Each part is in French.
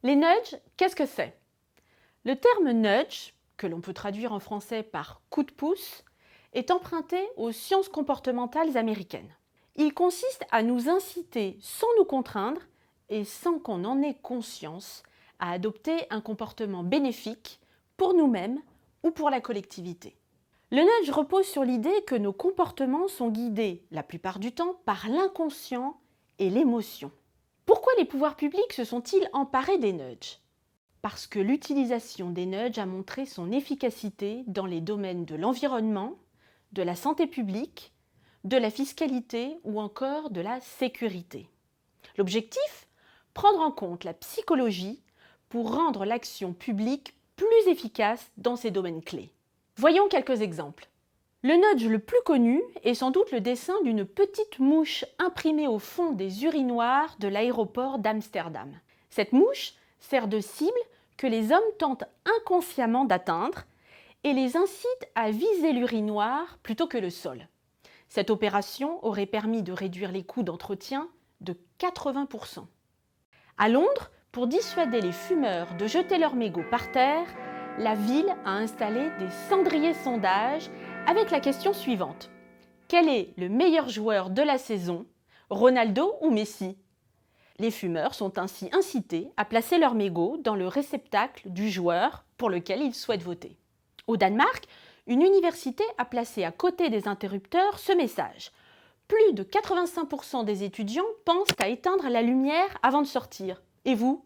Les nudges, qu'est-ce que c'est? Le terme nudge, que l'on peut traduire en français par coup de pouce, est emprunté aux sciences comportementales américaines. Il consiste à nous inciter sans nous contraindre et sans qu'on en ait conscience à adopter un comportement bénéfique pour nous-mêmes ou pour la collectivité. Le nudge repose sur l'idée que nos comportements sont guidés, la plupart du temps, par l'inconscient et l'émotion. Pourquoi les pouvoirs publics se sont-ils emparés des nudges? Parce que l'utilisation des nudges a montré son efficacité dans les domaines de l'environnement, de la santé publique, de la fiscalité ou encore de la sécurité. L'objectif? Prendre en compte la psychologie pour rendre l'action publique plus efficace dans ces domaines clés. Voyons quelques exemples. Le nudge le plus connu est sans doute le dessin d'une petite mouche imprimée au fond des urinoirs de l'aéroport d'Amsterdam. Cette mouche sert de cible que les hommes tentent inconsciemment d'atteindre et les incite à viser l'urinoir plutôt que le sol. Cette opération aurait permis de réduire les coûts d'entretien de 80%. À Londres, pour dissuader les fumeurs de jeter leurs mégots par terre, la ville a installé des cendriers sondages avec la question suivante. Quel est le meilleur joueur de la saison, Ronaldo ou Messi? Les fumeurs sont ainsi incités à placer leurs mégots dans le réceptacle du joueur pour lequel ils souhaitent voter. Au Danemark, une université a placé à côté des interrupteurs ce message. Plus de 85% des étudiants pensent à éteindre la lumière avant de sortir. Et vous?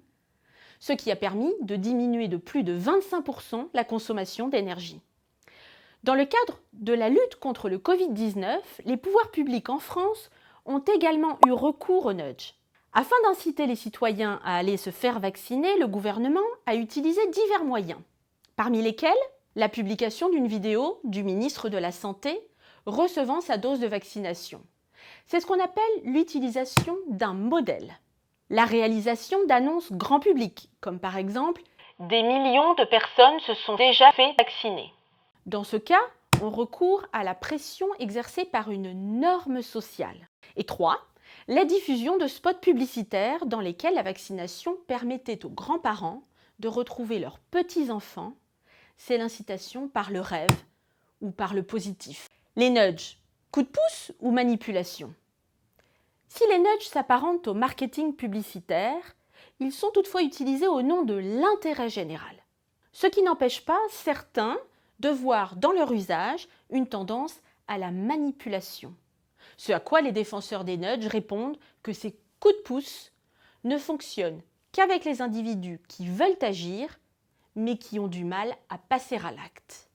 Ce qui a permis de diminuer de plus de 25% la consommation d'énergie. Dans le cadre de la lutte contre le Covid-19, les pouvoirs publics en France ont également eu recours au nudge. Afin d'inciter les citoyens à aller se faire vacciner, le gouvernement a utilisé divers moyens, parmi lesquels la publication d'une vidéo du ministre de la Santé recevant sa dose de vaccination. C'est ce qu'on appelle l'utilisation d'un modèle. La réalisation d'annonces grand public, comme par exemple « Des millions de personnes se sont déjà fait vacciner ». Dans ce cas, on recourt à la pression exercée par une norme sociale. Et 3. La diffusion de spots publicitaires dans lesquels la vaccination permettait aux grands-parents de retrouver leurs petits-enfants. C'est l'incitation par le rêve ou par le positif. Les nudges, coup de pouce ou manipulation? Si les nudges s'apparentent au marketing publicitaire, ils sont toutefois utilisés au nom de l'intérêt général. Ce qui n'empêche pas certains de voir dans leur usage une tendance à la manipulation. Ce à quoi les défenseurs des nudges répondent que ces coups de pouce ne fonctionnent qu'avec les individus qui veulent agir, mais qui ont du mal à passer à l'acte.